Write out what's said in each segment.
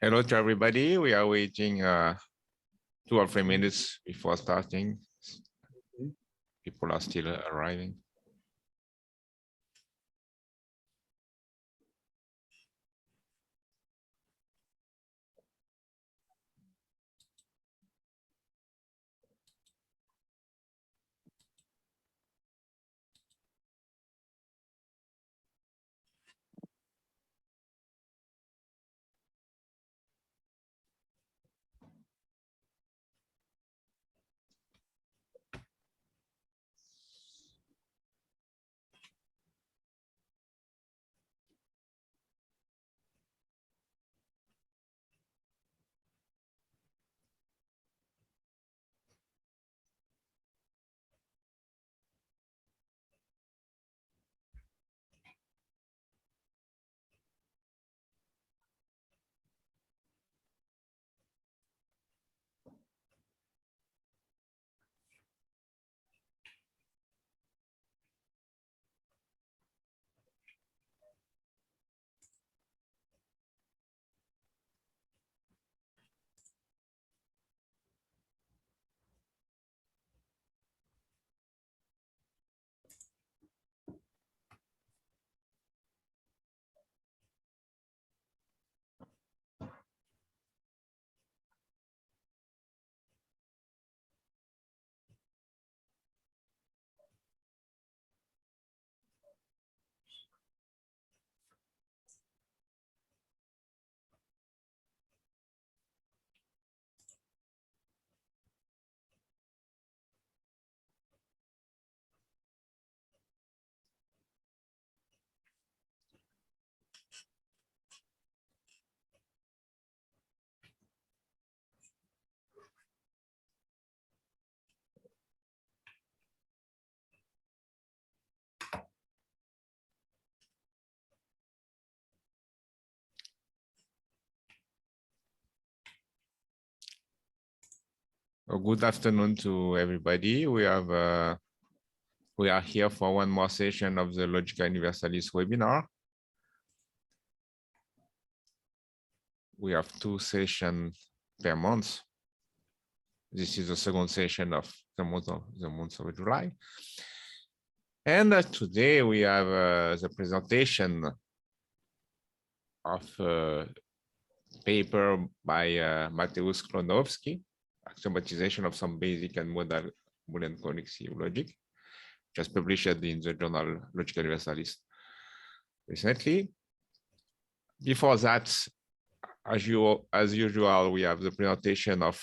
Hello to everybody. We are waiting 2 or 3 minutes before starting. People are still arriving. Good afternoon to everybody. We are here for one more session of the Logical Universalist webinar. We have 2 sessions per month. This is the second session of the month of July. And today we have the presentation of a paper by Mateusz Klonowski, Axiomatization of some basic and modal Boolean connexive logic, just published in the journal Logical Universalist recently. Before that, as usual, we have the presentation of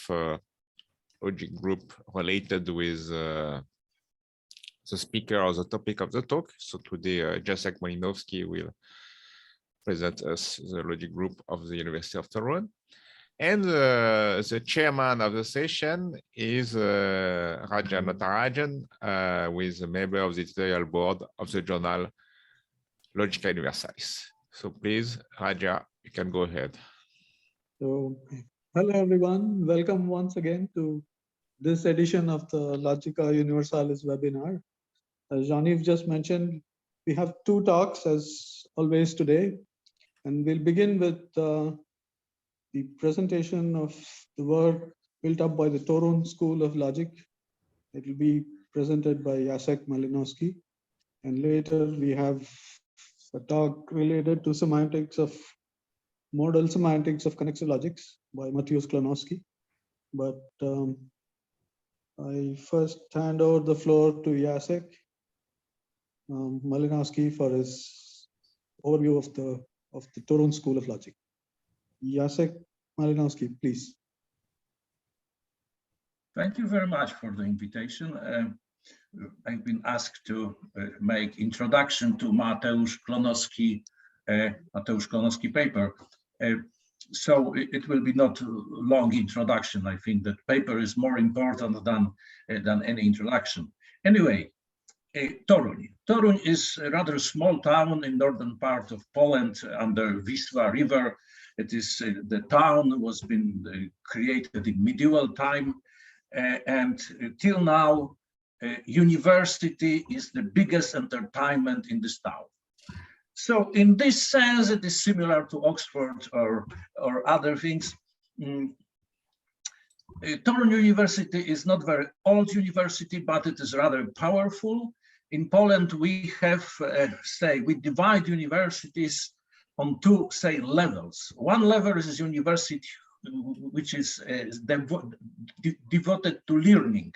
logic group related with the speaker or the topic of the talk. So today, Jacek Malinowski will present us the logic group of the University of Toronto. And the chairman of the session is Raja Natarajan, who is a member of the editorial board of the journal Logica Universalis. So please, Raja, you can go ahead. So, hello everyone. Welcome once again to this edition of the Logica Universalis webinar. As Jean-Yves just mentioned, we have 2 talks as always today, and we'll begin with the presentation of the work built up by the Toron School of Logic. It will be presented by Jacek Malinowski, and later we have a talk related to modal semantics of connexive logics by Mateusz Klonowski. But I first hand over the floor to Jacek Malinowski for his overview of the Toron School of Logic. Jacek Malinowski, please. Thank you very much for the invitation. I've been asked to make introduction to Mateusz Klonowski paper. so it will be not a long introduction. I think that paper is more important than any introduction. Anyway, Toruń. Toruń is a rather small town in northern part of Poland under Wisła River. It is the town was been created in medieval time, and till now, university is the biggest entertainment in this town. So in this sense, it is similar to Oxford or other things. Toruń University is not very old university, but it is rather powerful. In Poland, we have, we divide universities on two, levels. One level is university, which is devoted to learning,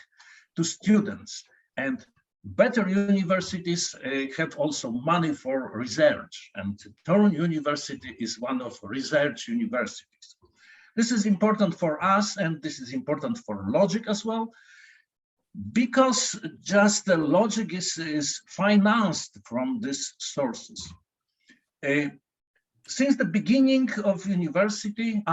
to students. And better universities have also money for research. And Toruń University is one of research universities. This is important for us, and this is important for logic as well, because just the logic is financed from these sources. Since the beginning of university,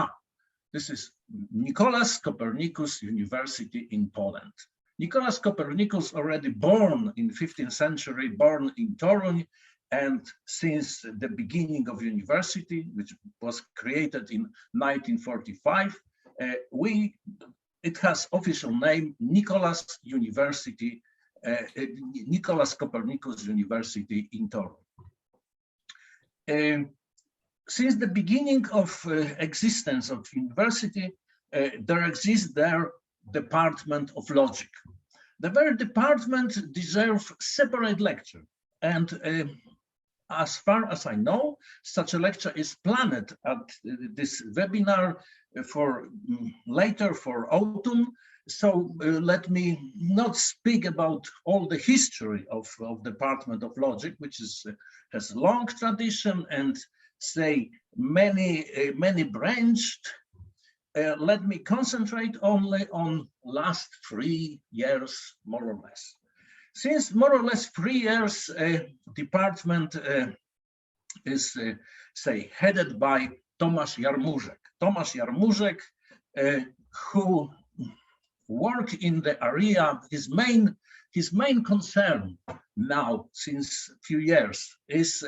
this is Nicolaus Copernicus University in Poland. Nicolaus Copernicus, already born in 15th century, born in Toruń, and since the beginning of university, which was created in 1945, it has official name Nicolaus University, Nicolaus Copernicus University in Toruń. Since the beginning of existence of university, there exists their department of logic. The very department deserves separate lecture, and as far as I know, such a lecture is planned at this webinar for later for autumn. So let me not speak about all the history of Department of Logic, which has long tradition and many branched. Let me concentrate only on last 3 years, more or less. Since more or less 3 years, department is, headed by Tomasz Jarmużek. Tomasz Jarmużek, who work in the area, his main concern now since few years is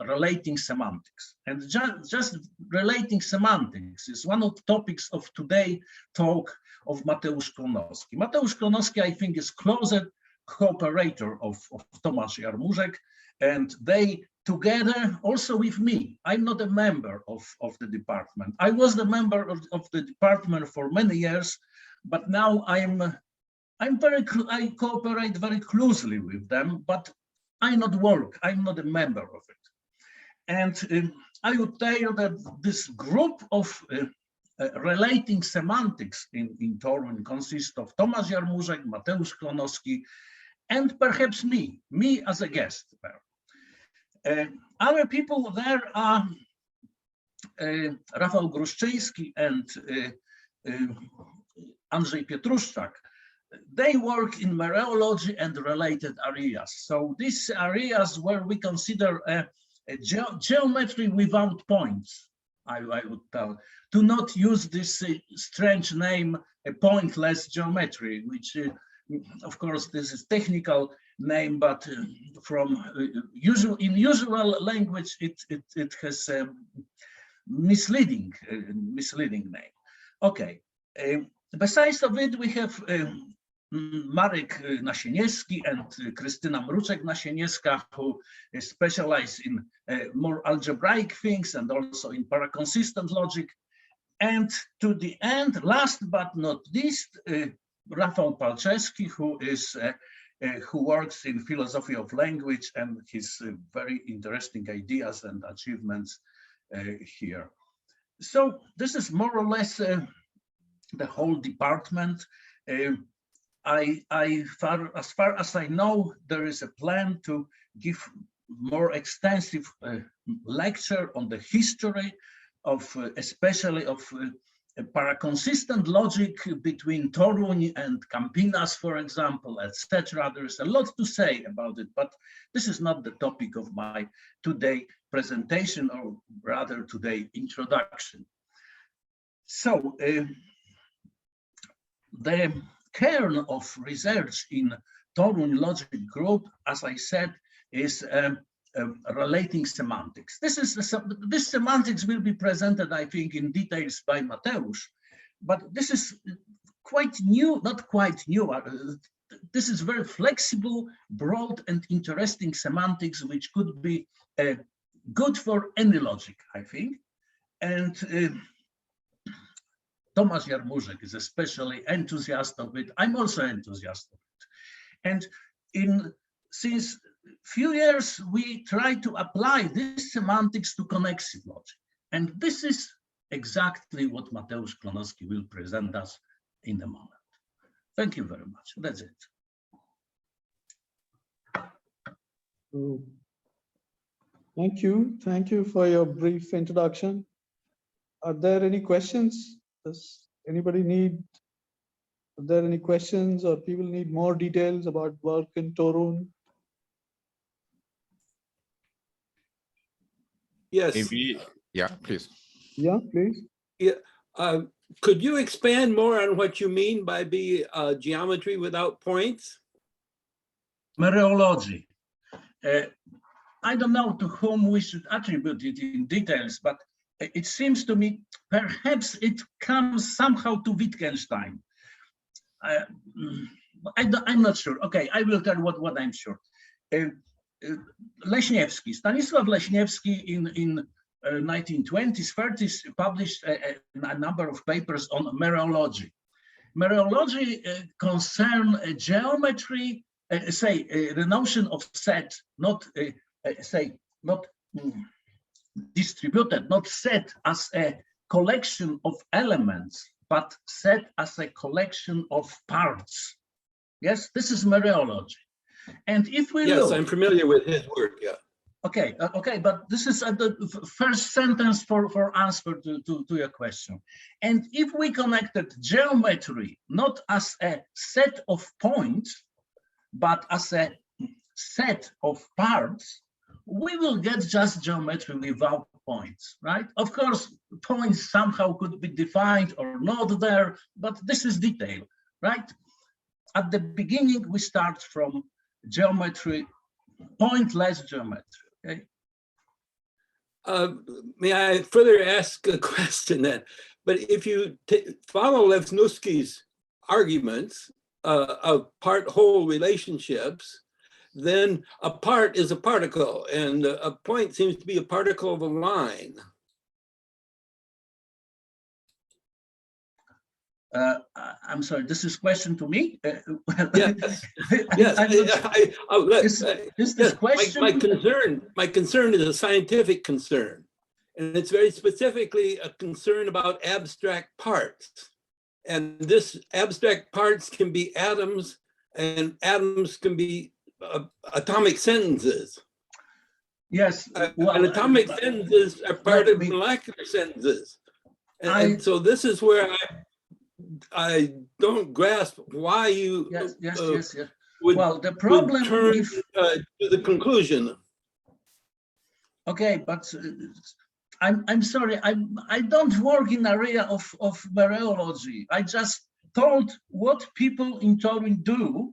relating semantics. And just relating semantics is one of the topics of today talk of Mateusz Klonowski. Mateusz Klonowski, I think, is closer cooperator of Tomasz Jarmużek, and they together also with me. I'm not a member of the department. I was the member of the department for many years, but now I cooperate very closely with them, but I'm not a member of it. And I would tell you that this group of relating semantics in Toruń consists of Tomasz Jarmużek, Mateusz Klonowski, and perhaps me as a guest. Other people there are Rafał Gruszczyński and Andrzej Pietruszczak. They work in mereology and related areas. So these areas where we consider a geometry without points, I would tell, do not use this strange name, a pointless geometry, which of course this is technical name, but from usual language it has a misleading name. Okay. Besides of it, we have Marek Nasieniewski and Krystyna Mruczek-Nasieniewska, who specialize in more algebraic things and also in paraconsistent logic. And to the end, last but not least, Rafał Palczewski, who works in philosophy of language and his very interesting ideas and achievements here. So this is more or less the whole department. As far as I know, there is a plan to give more extensive lecture on the history of, especially of paraconsistent logic between Toruń and Campinas, for example, etc. There is a lot to say about it, but this is not the topic of my today presentation, or rather today introduction. So the kern of research in Torun logic group, as I said, is relating semantics. This semantics will be presented, I think, in details by Mateusz, but this is quite new, not quite new. This is very flexible, broad, and interesting semantics, which could be good for any logic, I think. And Tomasz Jarmużek is especially enthusiastic of it. I'm also enthusiastic of it. And since few years, we try to apply this semantics to connexive logic. And this is exactly what Mateusz Klonowski will present us in a moment. Thank you very much. That's it. Thank you. Thank you for your brief introduction. Are there any questions? Does anybody need, are there any questions or people need more details about work in Torun? Yes. Maybe, yeah, please. Yeah, please. Yeah. Could you expand more on what you mean by geometry without points? Mereology. I don't know to whom we should attribute it in details, but it seems to me perhaps it comes somehow to Wittgenstein. I'm not sure. Okay, I will tell what I'm sure. Leśniewski, Stanisław Leśniewski in 1920s, 30s published a number of papers on mereology. Mereology concern geometry, the notion of set, not not distributed, not set as a collection of elements, but set as a collection of parts. Yes, this is mereology. And if we yes, look, I'm familiar with his work. Yeah. Okay, okay, but this is the first sentence for answer to your question. And if we connected geometry not as a set of points, but as a set of parts, we will get just geometry without points, right? Of course, points somehow could be defined or not there, but this is detail, right? At the beginning, we start from geometry, pointless geometry. Okay. May I further ask a question then? But if you follow Lewandowski's arguments of part-whole relationships, then a part is a particle, and a point seems to be a particle of a line. I'm sorry, this is question to me? Yes, yes. This question? My concern is a scientific concern, and it's very specifically a concern about abstract parts. And this abstract parts can be atoms, and atoms can be atomic sentences. Yes. Well, and atomic sentences are part of molecular sentences. And so this is where I don't grasp why you yes. would, well, the problem would turn to the conclusion. Okay, but I'm sorry, I don't work in area of mereology. I just told what people in Torun do,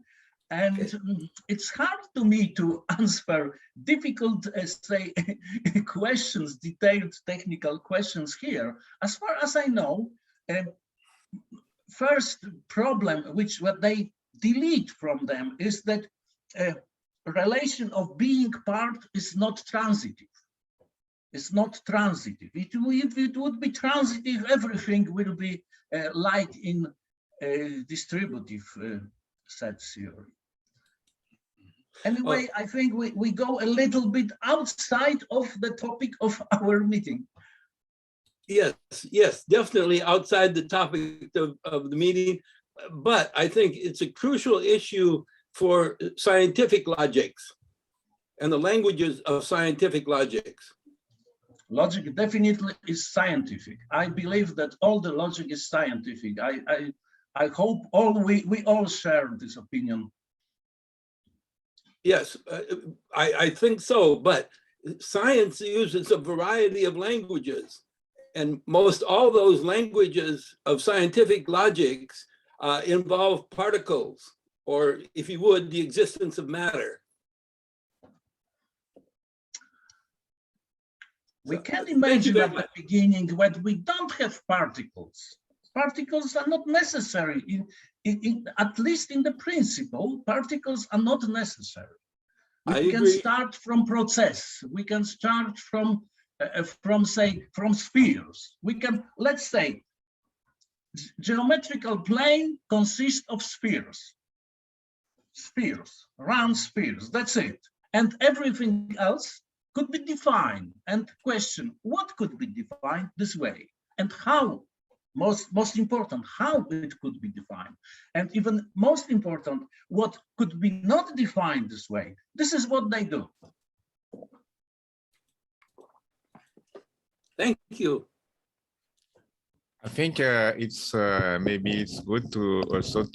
and it's hard to me to answer difficult, say, questions, detailed technical questions here. As far as I know, first problem what they delete from them is that relation of being part is not transitive. It's not transitive. If it would be transitive, everything will be like in distributive set theory. Anyway, I think we go a little bit outside of the topic of our meeting. Yes, definitely outside the topic of the meeting, but I think it's a crucial issue for scientific logics and the languages of scientific logics. Logic definitely is scientific. I believe that all the logic is scientific. I hope we all share this opinion. Yes, I think so, but science uses a variety of languages. And most all those languages of scientific logics involve particles, or if you would, the existence of matter. We can imagine at the beginning when we don't have particles. Particles are not necessary, at least in the principle, particles are not necessary. We can start from process. We can start from spheres. We can, let's say, geometrical plane consists of spheres, round spheres, that's it. And everything else could be defined, and question, what could be defined this way? And how, most important, how it could be defined? And even most important, what could be not defined this way? This is what they do. Thank you. I think it's maybe it's good to also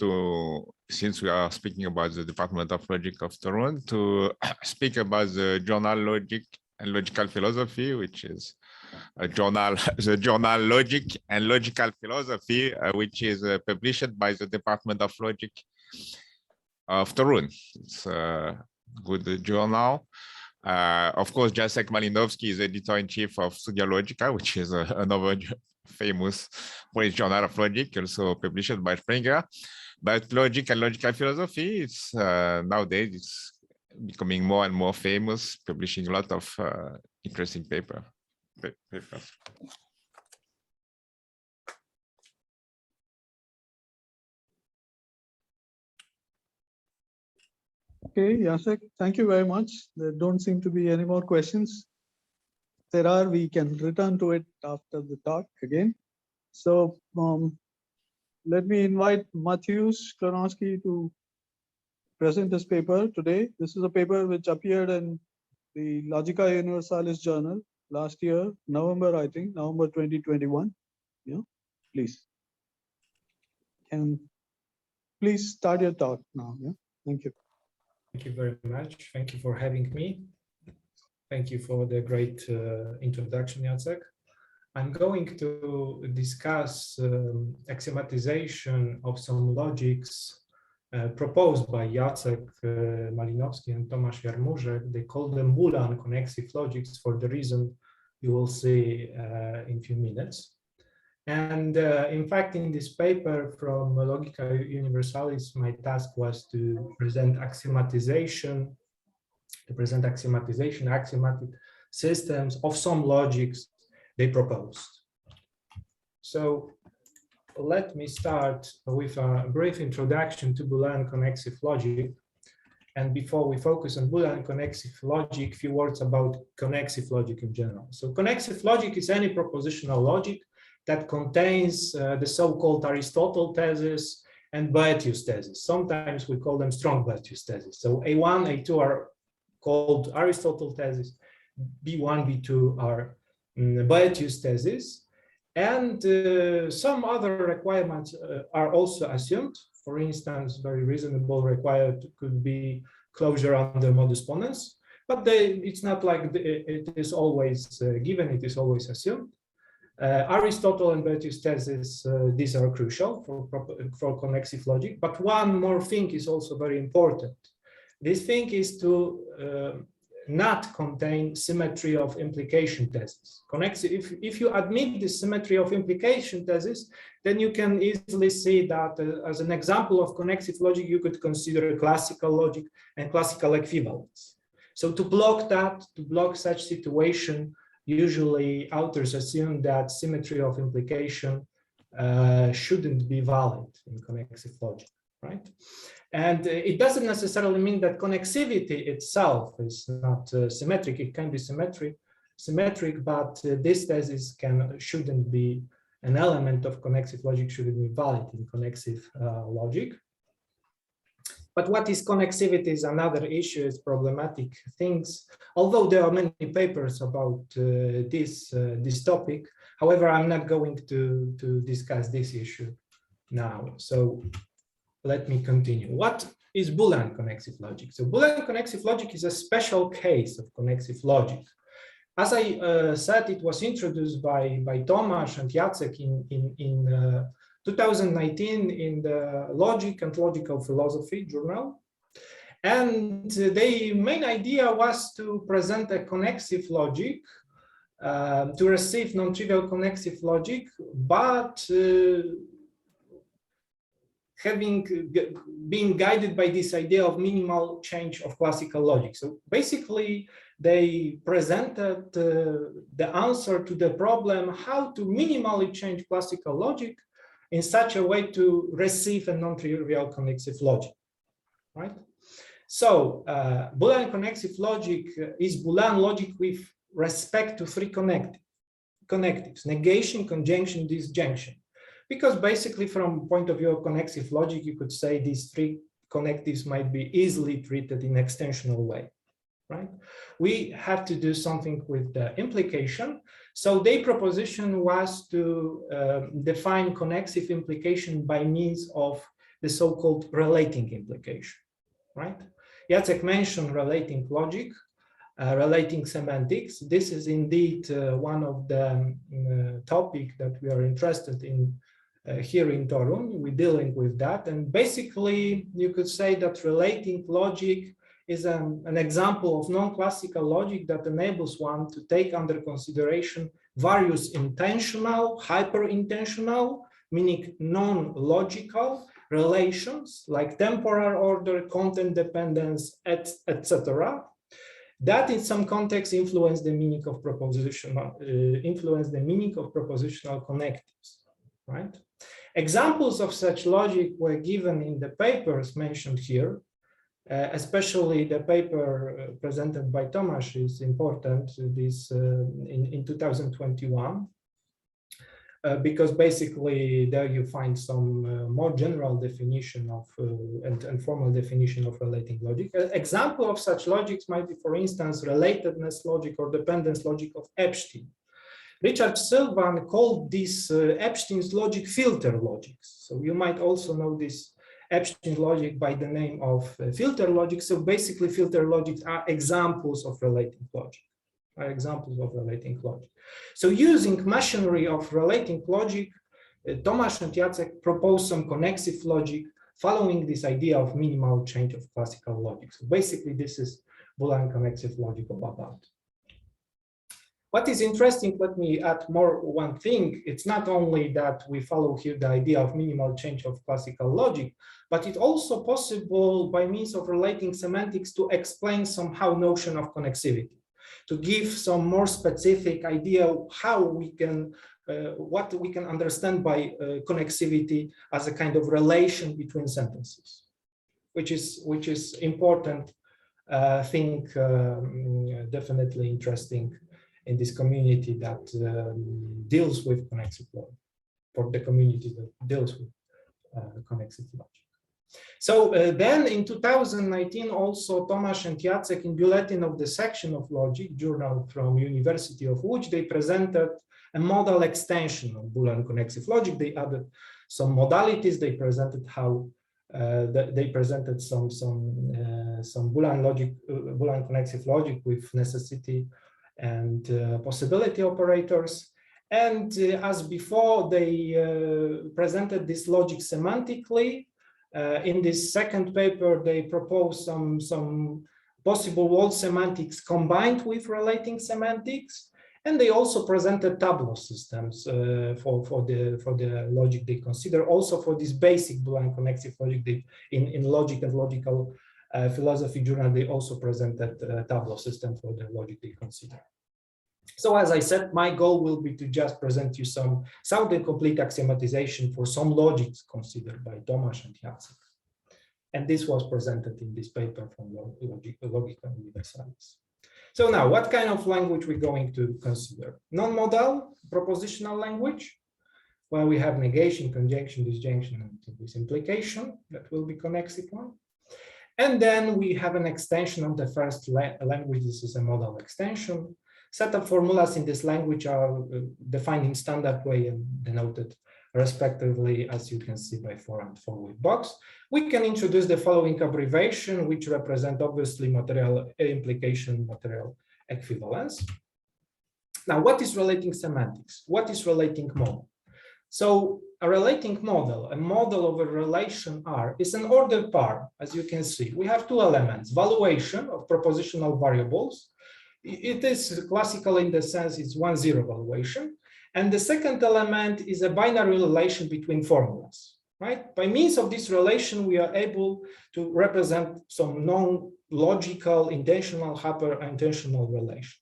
since we are speaking about the Department of Logic of Toronto, to speak about the journal Logic and Logical Philosophy, which is a journal, the journal Logic and Logical Philosophy, which is published by the Department of Logic of Toronto. It's a good journal. Of course, Jacek Malinowski is editor-in-chief of Studia Logica, which is another famous Polish journal of logic, also published by Springer. But logic and logical philosophy, it's nowadays it's becoming more and more famous, publishing a lot of interesting papers. Okay, Jacek, thank you very much. There don't seem to be any more questions. If there are, we can return to it after the talk again. So let me invite Mateusz Klonowski to present this paper today. This is a paper which appeared in the Logica Universalis journal last year, November, I think, November 2021. Yeah, please. And please start your talk now. Yeah, thank you. Thank you very much. Thank you for having me. Thank you for the great introduction, Jacek. I'm going to discuss axiomatization of some logics proposed by Jacek Malinowski and Tomasz Jarmużek. They call them Boolean Connexive logics for the reason you will see in a few minutes. And in fact, in this paper from Logica Universalis, my task was to present axiomatization, axiomatic systems of some logics they proposed. So let me start with a brief introduction to Boolean connexive logic. And before we focus on Boolean connexive logic, a few words about connexive logic in general. So connexive logic is any propositional logic that contains the so-called Aristotle thesis and Boethius thesis. Sometimes we call them strong Boethius thesis. So A1, A2 are called Aristotle thesis, B1, B2 are Boethius thesis. And some other requirements are also assumed. For instance, very reasonable required could be closure under modus ponens, but it's not like it is always given, it is always assumed. Aristotle and Boethius thesis, these are crucial for connexive logic, but one more thing is also very important. This thing is to not contain symmetry of implication thesis. If you admit the symmetry of implication thesis, then you can easily see that as an example of connexive logic, you could consider classical logic and classical equivalence. So to block that, to block such situation, usually authors assume that symmetry of implication shouldn't be valid in connexive logic, right? And it doesn't necessarily mean that connexivity itself is not symmetric. It can be symmetric, but this thesis shouldn't be an element of connexive logic, shouldn't be valid in connexive logic. But what is connexivity is another issue, is problematic things. Although there are many papers about this topic, however, I'm not going to discuss this issue now. So let me continue. What is Boolean connexive logic? So Boolean connexive logic is a special case of connexive logic. As I said, it was introduced by Tomasz and Jacek in 2019 in the Logic and Logical Philosophy journal. And the main idea was to present a connexive logic, to receive non-trivial connexive logic, but being guided by this idea of minimal change of classical logic. So basically, they presented the answer to the problem how to minimally change classical logic in such a way to receive a non-trivial connexive logic, right? So Boolean connexive logic is Boolean logic with respect to three connectives: negation, conjunction, disjunction. Because basically, from point of view of connexive logic, you could say these three connectives might be easily treated in extensional way, right? We have to do something with the implication. So their proposition was to define connexive implication by means of the so-called relating implication, right? Jacek mentioned relating logic, relating semantics. This is indeed one of the topic that we are interested in here in Torun. We're dealing with that. And basically, you could say that relating logic is an example of non-classical logic that enables one to take under consideration various intentional, hyper-intentional, meaning non-logical relations like temporal order, content dependence, etc. That in some context influence the meaning of propositional connectives, right? Examples of such logic were given in the papers mentioned here. Especially the paper presented by Tomasz is important, this in 2021, because basically there you find some more general definition of and formal definition of relating logic. An example of such logics might be, for instance, relatedness logic or dependence logic of Epstein. Richard Sylvan called this Epstein's logic filter logics. So you might also know this Epstein logic by the name of filter logic. So basically, filter logics are examples of relating logic. So using machinery of relating logic, Tomasz and Jacek propose some connexive logic following this idea of minimal change of classical logic. So basically, this is Boolean connexive logic all about. What is interesting, let me add one thing. It's not only that we follow here the idea of minimal change of classical logic, but it's also possible by means of relating semantics to explain somehow notion of connexivity, to give some more specific idea how we can, what we can understand by connexivity as a kind of relation between sentences, which is important thing, definitely interesting in this community that deals with connexive logic, for the community that deals with connexive logic. So then in 2019, also Tomasz and Jacek in Bulletin of the Section of Logic, journal from University of Łódź, they presented a modal extension of Boolean connexive logic. They added some modalities. They presented how they presented some Boolean connexive logic with necessity and possibility operators. And as before, they presented this logic semantically. In this second paper, they proposed some possible word semantics combined with relating semantics. And they also presented tableau systems for the logic they consider. Also for this basic Boolean connexive logic, in Logic and Logical Philosophy journal, they also presented a tableau system for the logic they consider. So as I said, my goal will be to just present you some sound and complete axiomatization for some logics considered by Tomasz and Jacek. And this was presented in this paper from Logica Universalis. So now, what kind of language we're going to consider? Non-modal propositional language, where we have negation, conjunction, disjunction, and this implication that will be connexive one. And then we have an extension of the first language. This is a modal extension. Set of formulas in this language are defined in standard way and denoted respectively, as you can see, by 4 and 4 with box. We can introduce the following abbreviation, which represent obviously material implication, material equivalence. Now, what is relating semantics? What is relating model? So a relating model, a model of a relation R, is an ordered pair, as you can see. We have two elements, valuation of propositional variables. It is classical in the sense it's 1-0 valuation. And the second element is a binary relation between formulas, right? By means of this relation, we are able to represent some non-logical, intentional, hyper-intentional relations.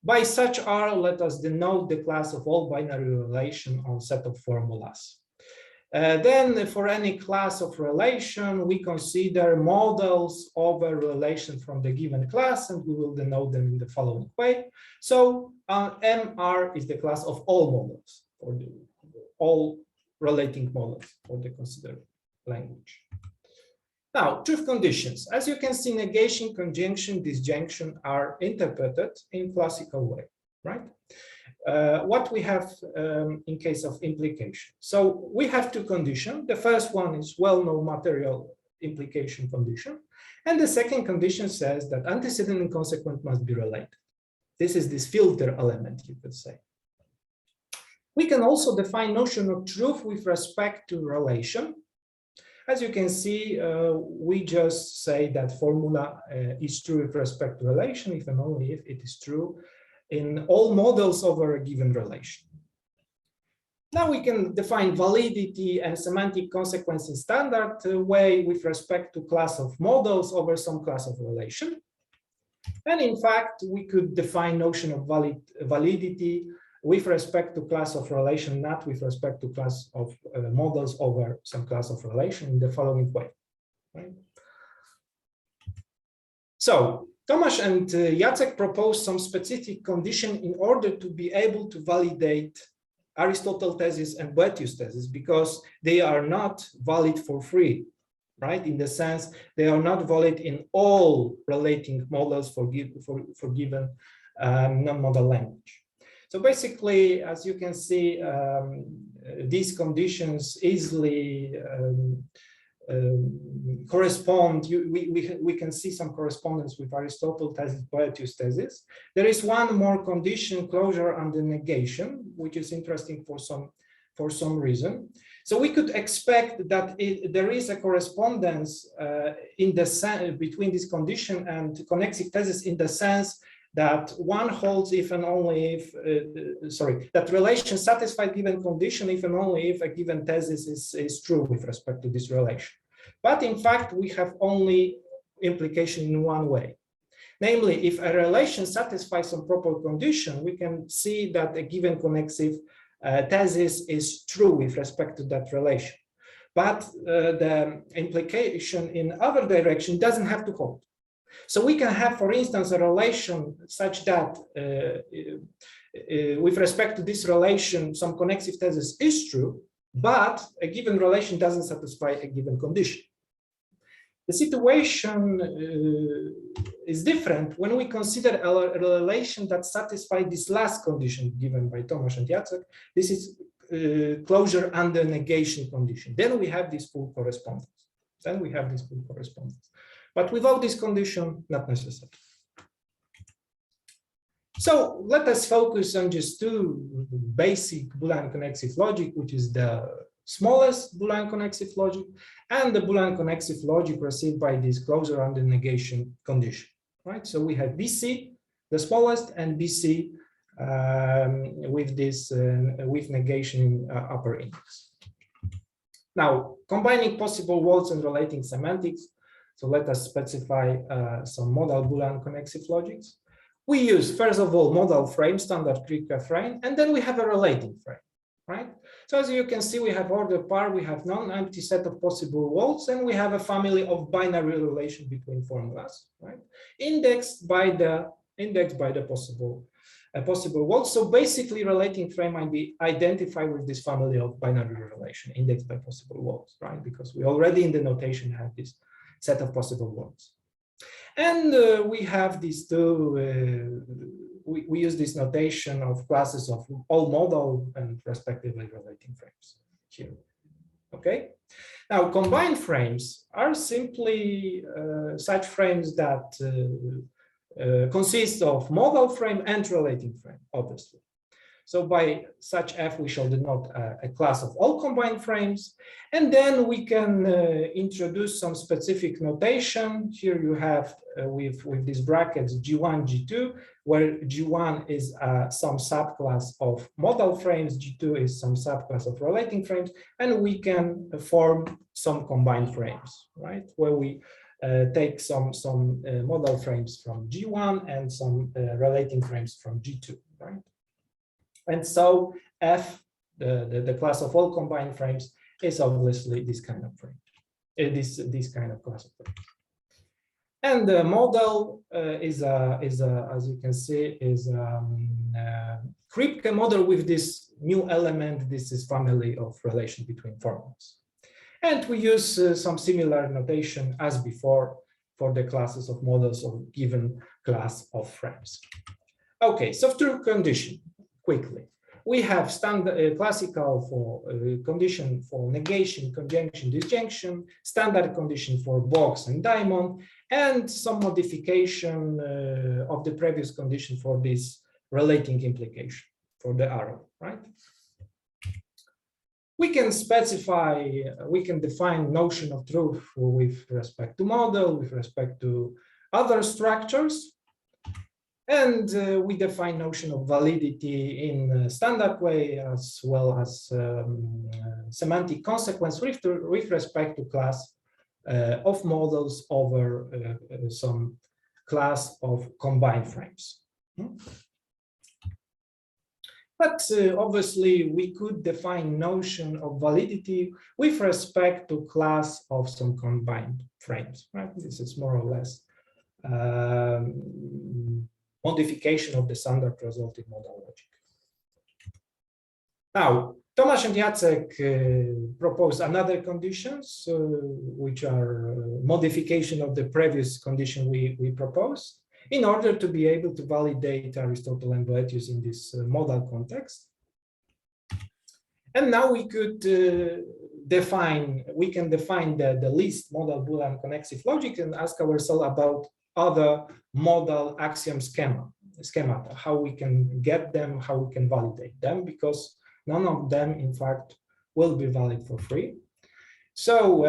By such R, let us denote the class of all binary relation on set of formulas. Then for any class of relation, we consider models of a relation from the given class, and we will denote them in the following way. So MR is the class of all models, or all relating models for the considered language. Now, truth conditions. As you can see, negation, conjunction, disjunction are interpreted in classical way, right? What we have in case of implication. So we have two conditions. The first one is well-known material implication condition. And the second condition says that antecedent and consequent must be related. This is this filter element, you could say. We can also define notion of truth with respect to relation. As you can see, we just say that formula is true with respect to relation, if and only if it is true in all models over a given relation. Now we can define validity and semantic consequence in standard way with respect to class of models over some class of relation. And in fact, we could define notion of validity with respect to class of relation, not with respect to class of models over some class of relation in the following way. Right? So Tomasz and Jacek proposed some specific condition in order to be able to validate Aristotle thesis and Boethius thesis, because they are not valid for free, right? In the sense, they are not valid in all relating models for given non-modal language. So basically, as you can see, these conditions easily correspond. We can see some correspondence with Aristotle thesis, Boethius thesis. There is one more condition, closure under negation, which is interesting for some reason. So we could expect that there is a correspondence in the between this condition and connexive thesis, in the sense that one holds if and only if, that relation satisfies given condition if and only if a given thesis is true with respect to this relation. But in fact, we have only implication in one way. Namely, if a relation satisfies some proper condition, we can see that a given connexive thesis is true with respect to that relation. But the implication in other direction doesn't have to hold. So we can have, for instance, a relation such that with respect to this relation, some connexive thesis is true, but a given relation doesn't satisfy a given condition. The situation is different when we consider a relation that satisfies this last condition given by Tomasz and Jacek. This is closure under negation condition. Then we have this full correspondence. But without this condition, not necessary. So let us focus on just two basic Boolean connexive logic, which is the smallest Boolean connexive logic and the Boolean connexive logic received by this closure under negation condition. Right? So we have BC, the smallest, and BC with this with negation upper index. Now, combining possible words and relating semantics. So let us specify some modal Boolean connexive logics. We use, first of all, modal frame, standard Kripke frame, and then we have a relating frame, right? So as you can see, we have order pair, we have non-empty set of possible worlds, and we have a family of binary relation between formulas, right? Indexed by the possible worlds. So basically, relating frame might be identified with this family of binary relation, indexed by possible worlds, right? Because we already in the notation have this set of possible worlds. And we have these two, we use this notation of classes of all modal and respectively relating frames here. Okay. Now, combined frames are simply such frames that consists of modal frame and relating frame, obviously. So by such F, we shall denote a class of all combined frames. And then we can introduce some specific notation. Here you have with these brackets G1, G2, where G1 is some subclass of modal frames, G2 is some subclass of relating frames, and we can form some combined frames, right? Where we take some modal frames from G1 and some relating frames from G2, right? And so F, the class of all combined frames, is obviously this kind of frame, this kind of class of frames. And the model is as you can see, is Kripke model with this new element. This is family of relation between formulas. And we use some similar notation as before for the classes of models of given class of frames. Okay, so true condition. Quickly, we have standard classical for condition for negation, conjunction, disjunction, standard condition for box and diamond, and some modification of the previous condition for this relating implication for the arrow, right? We can specify, we can define notion of truth with respect to model, with respect to other structures. And we define notion of validity in a standard way, as well as semantic consequence with respect to class of models over some class of combined frames. But obviously, we could define notion of validity with respect to class of some combined frames, right? This is more or less modification of the standard result in modal logic. Now, Tomasz and Jacek propose another conditions, which are modification of the previous condition we proposed, in order to be able to validate Aristotle and Boethius in this modal context. And now we could define the least modal Boolean connexive logic and ask ourselves about other modal axiom schemata, how we can get them, how we can validate them, because none of them, in fact, will be valid for free. So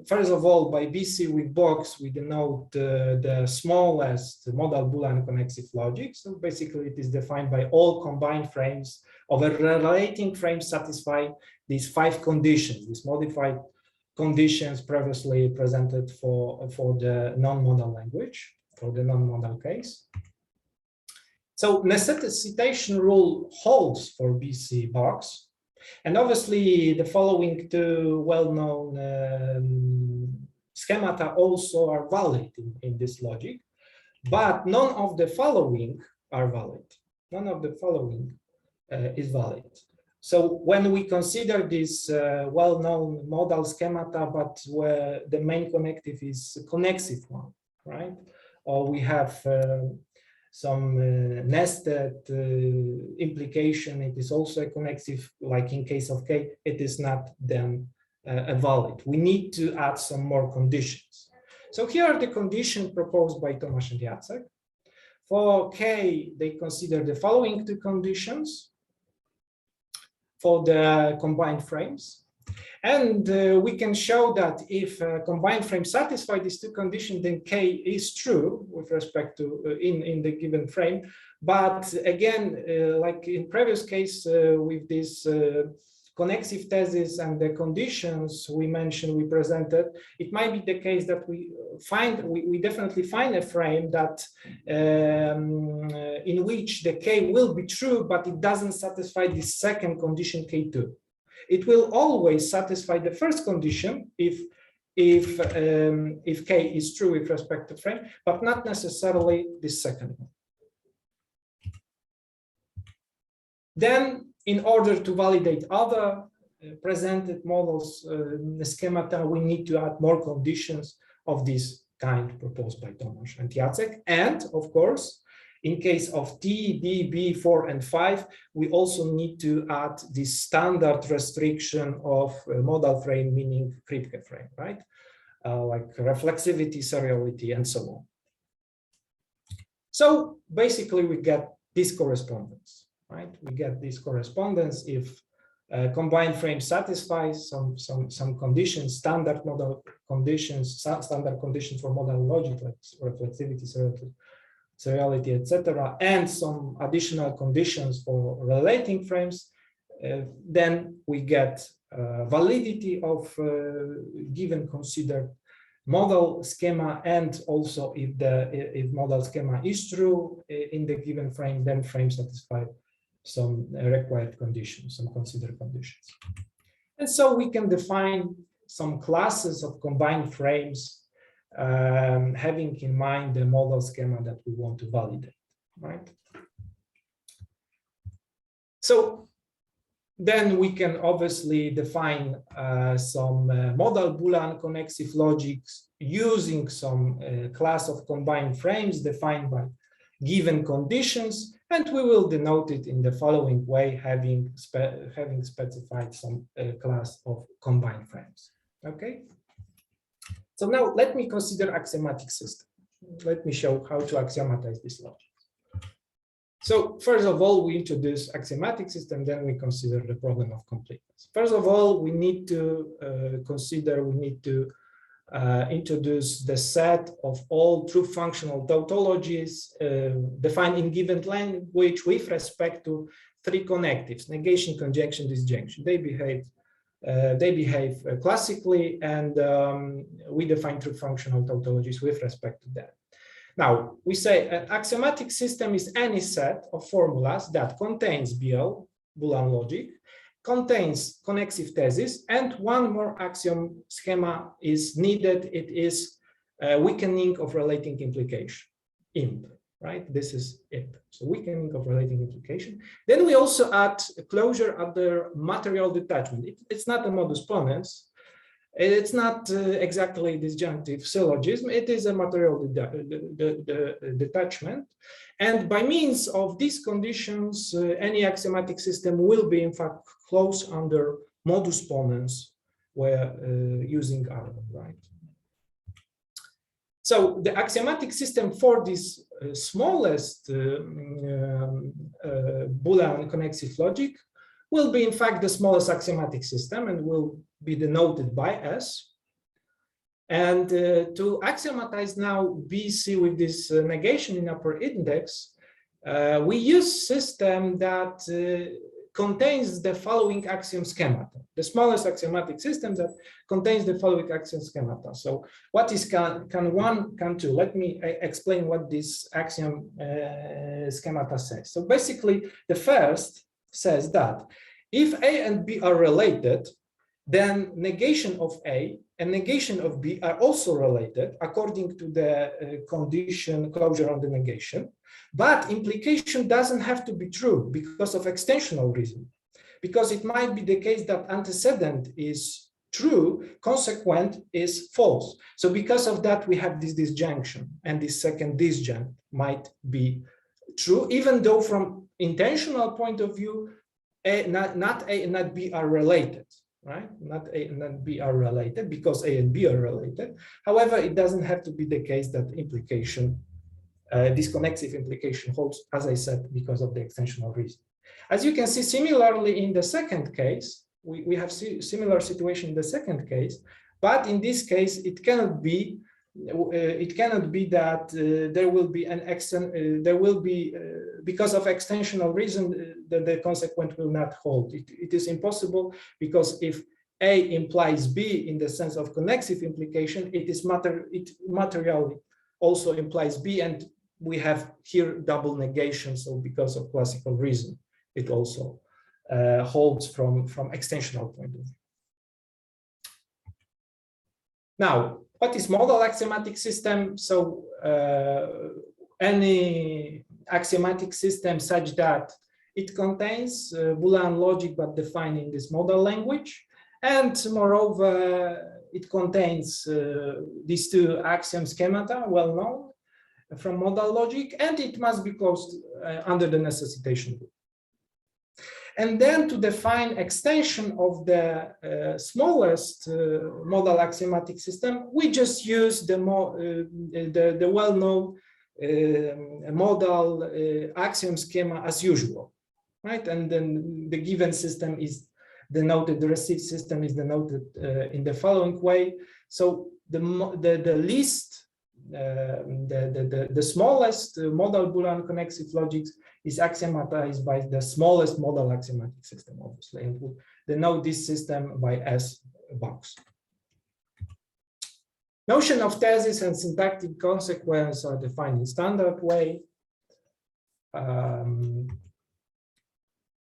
first of all, by BC with box, we denote the smallest modal Boolean connexive logic. So basically, it is defined by all combined frames of a relating frame satisfy these 5 conditions, these modified conditions previously presented for the non-modal language, for the non-modal case. So necessitation rule holds for BC box. And obviously the following 2 well-known schemata also are valid in this logic, but none of the following are valid. None of the following is valid. So when we consider this well-known modal schemata, but where the main connective is a connexive one, right? Or we have some nested implication, it is also a connexive, like in case of K, it is not then a valid. We need to add some more conditions. So here are the conditions proposed by Tomasz and Jacek. For K, they consider the following 2 conditions for the combined frames. And we can show that if combined frames satisfy these 2 conditions, then K is true with respect to in the given frame. But again, like in previous case with this connexive thesis and the conditions we mentioned, we presented, it might be the case that we definitely find a frame that in which the K will be true, but it doesn't satisfy the second condition K2. It will always satisfy the first condition if K is true with respect to frame, but not necessarily the second one. Then, in order to validate other presented models schemata, we need to add more conditions of this kind proposed by Tomasz and Jacek. And of course, in case of T, D, B, 4, and 5, we also need to add this standard restriction of modal frame, meaning Kripke frame, right? Like reflexivity, seriality, and so on. So basically we get this correspondence, right? We get this correspondence if combined frame satisfies some conditions, standard model conditions, standard conditions for modal logic like reflexivity, seriality, etc., and some additional conditions for relating frames, then we get validity of given considered model schema, and also if model schema is true in the given frame, then frame satisfy some required conditions, some considered conditions. And so we can define some classes of combined frames having in mind the model schema that we want to validate, right? So then we can obviously define some modal Boolean connexive logics using some class of combined frames defined by given conditions, and we will denote it in the following way, having specified some class of combined frames. Okay. So now let me consider axiomatic system. Let me show how to axiomatize this logic. So first of all, we introduce axiomatic system, then we consider the problem of completeness. First of all, we need to introduce the set of all true functional tautologies defined in given language with respect to three connectives: negation, conjunction, disjunction. They behave classically, and we define true functional tautologies with respect to them. Now, we say an axiomatic system is any set of formulas that contains BL, Boolean logic, contains connexive thesis, and one more axiom schema is needed. It is weakening of relating implication, IMP, right? This is IMP. So weakening of relating implication. Then we also add a closure at the material detachment. It's not a modus ponens. It's not exactly disjunctive syllogism. It is a material detachment. And by means of these conditions, any axiomatic system will be in fact close under modus ponens where using R, right? So the axiomatic system for this smallest Boolean connexive logic will be in fact the smallest axiomatic system and will be denoted by S. And to axiomatize now BC with this negation in upper index, we use system that contains the following axiom schemata, the smallest axiomatic system that contains the following axiom schemata. So what is can1, can2? Let me explain what this axiom schemata says. So basically, the first says that if A and B are related, then negation of A and negation of B are also related according to the condition closure on the negation. But implication doesn't have to be true because of extensional reason. Because it might be the case that antecedent is true, consequent is false. So because of that, we have this disjunction, and this second disjunct might be true, even though from intentional point of view, not A and not B are related. Right? Not A and not B are related because A and B are related. However, it doesn't have to be the case that implication, this connexive implication holds, as I said, because of the extensional reason. As you can see, similarly in the second case, we have similar situation in the second case, but in this case, it cannot be that there will be an because of extensional reason, the consequent will not hold. It is impossible because if A implies B in the sense of connexive implication, it materially also implies B, and we have here double negation. So because of classical reason, it also holds from extensional point of view. Now, what is modal axiomatic system? So any axiomatic system such that it contains Boolean logic but defined in this modal language, and moreover it contains these two axiom schemata well known from modal logic, and it must be closed under the necessitation rule. And then to define extension of the smallest modal axiomatic system, we just use the well-known a modal axiom schema as usual, right? And then the given system is denoted, the received system is denoted in the following way. So the least, the smallest modal Boolean connexive logics is axiomatized by the smallest modal axiomatic system, obviously, and we denote this system by S box. Notion of thesis and syntactic consequence are defined in standard way.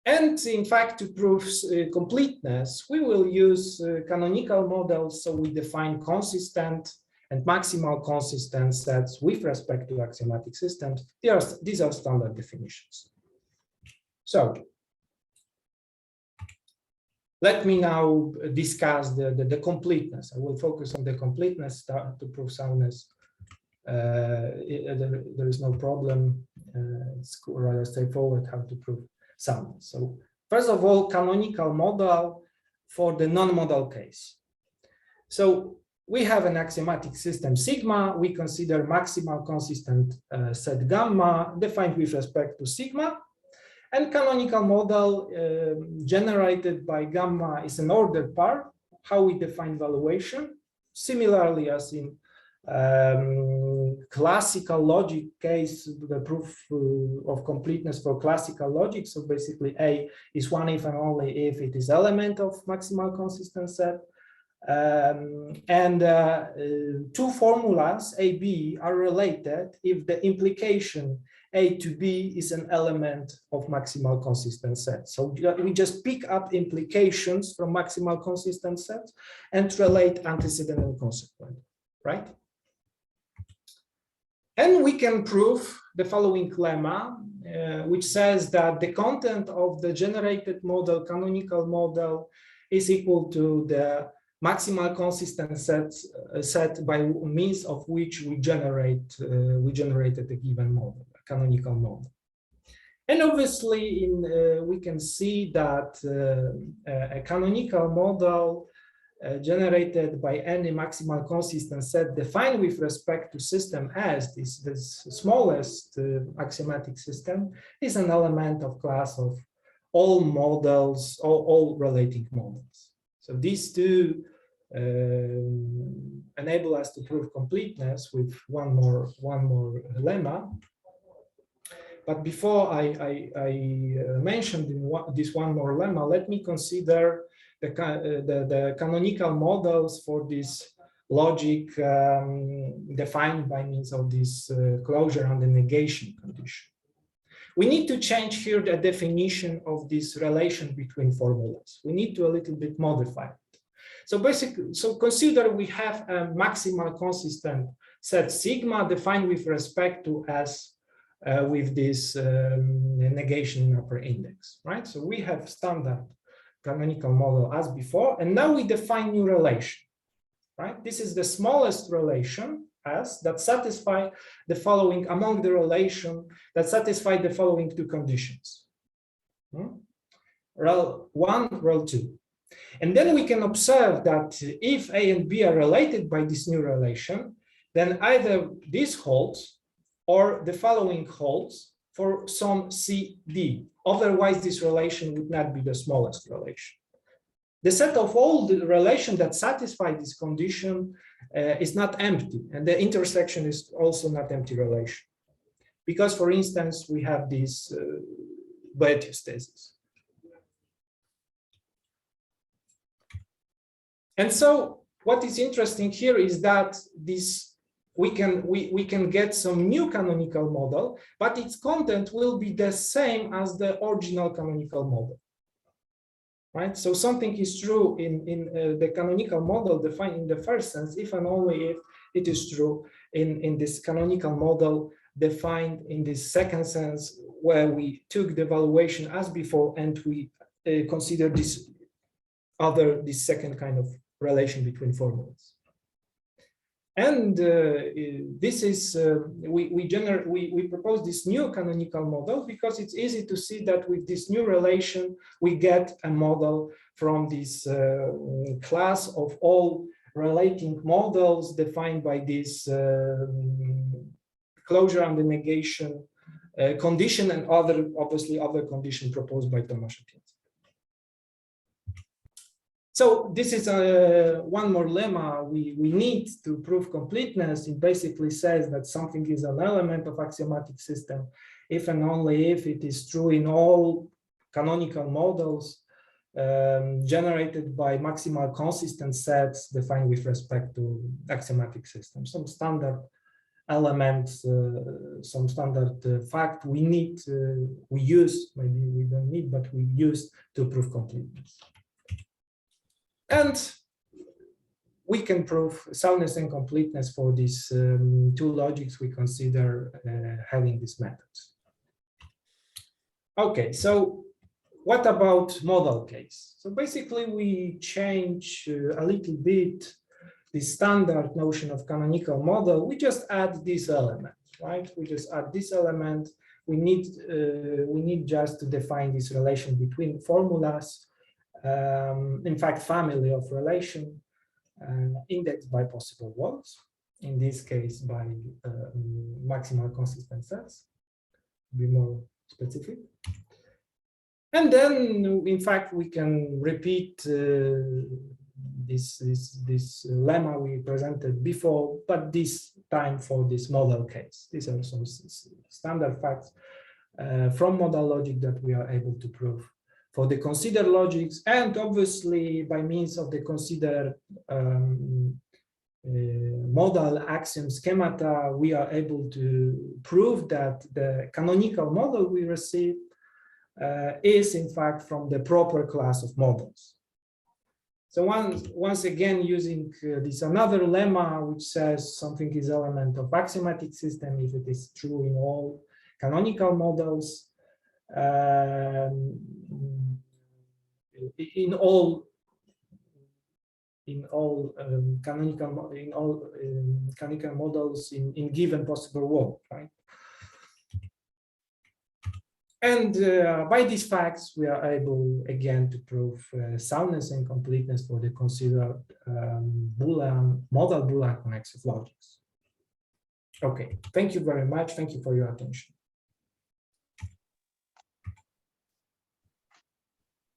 And in fact, to prove completeness, we will use canonical models. So we define consistent and maximal consistent sets with respect to axiomatic systems. These are standard definitions. So let me now discuss the completeness. I will focus on the completeness to prove soundness. There is no problem. It's rather straightforward how to prove soundness. So first of all, canonical model for the non-modal case. So we have an axiomatic system sigma. We consider maximal consistent set gamma defined with respect to sigma. And canonical model generated by gamma is an ordered part, how we define valuation. Similarly as in classical logic case, the proof of completeness for classical logic. So basically A is one if and only if it is element of maximal consistent set. Two formulas A, B are related if the implication A to B is an element of maximal consistent set. So we just pick up implications from maximal consistent sets and relate antecedent and consequent, right? And we can prove the following lemma, which says that the content of the generated model, canonical model, is equal to the maximal consistent set by means of which we generated a given model, a canonical model. And obviously, we can see that a canonical model generated by any maximal consistent set defined with respect to system S, this smallest axiomatic system, is an element of class of all models, all relating models. So these two enable us to prove completeness with one more lemma. But before I mention this one more lemma, let me consider the canonical models for this logic defined by means of this closure and the negation condition. We need to change here the definition of this relation between formulas. We need to a little bit modify it. So basically, consider we have a maximal consistent set sigma defined with respect to S with this negation upper index, right? So we have standard canonical model as before, and now we define new relation, right? This is the smallest relation S that satisfy the following among the relation that satisfy the following two conditions. Rel 1, rel 2. And then we can observe that if A and B are related by this new relation, then either this holds or the following holds for some CD. Otherwise, this relation would not be the smallest relation. The set of all the relations that satisfy this condition is not empty, and the intersection is also not empty relation. Because, for instance, we have this Boethius thesis. And so what is interesting here is that this we can get some new canonical model, but its content will be the same as the original canonical model. Right? So something is true in the canonical model defined in the first sense, if and only if it is true in this canonical model defined in this second sense, where we took the valuation as before and we consider this second kind of relation between formulas. And this is we propose this new canonical model because it's easy to see that with this new relation we get a model from this class of all relating models defined by this closure and the negation condition, and obviously other condition proposed by Tomasz. So this is one more lemma we need to prove completeness. It basically says that something is an element of axiomatic system if and only if it is true in all canonical models generated by maximal consistent sets defined with respect to axiomatic systems. Some standard elements, some standard fact we use, maybe we don't need, but we use to prove completeness. And we can prove soundness and completeness for these two logics we consider having these methods. Okay, so what about modal case? So basically we change a little bit the standard notion of canonical model. We just add this element, right? We just add this element. We need just to define this relation between formulas. In fact, family of relation indexed by possible words, in this case by maximal consistent sets, to be more specific. And then, in fact, we can repeat this lemma we presented before, but this time for this modal case. These are some standard facts from modal logic that we are able to prove for the considered logics, and obviously by means of the considered modal axiom schemata, we are able to prove that the canonical model we receive is in fact from the proper class of models. So once again, using this another lemma which says something is element of axiomatic system if it is true in all canonical models, in all canonical models in given possible world, right? And by these facts, we are able again to prove soundness and completeness for the considered modal Boolean connexive logics. Okay, thank you very much. Thank you for your attention.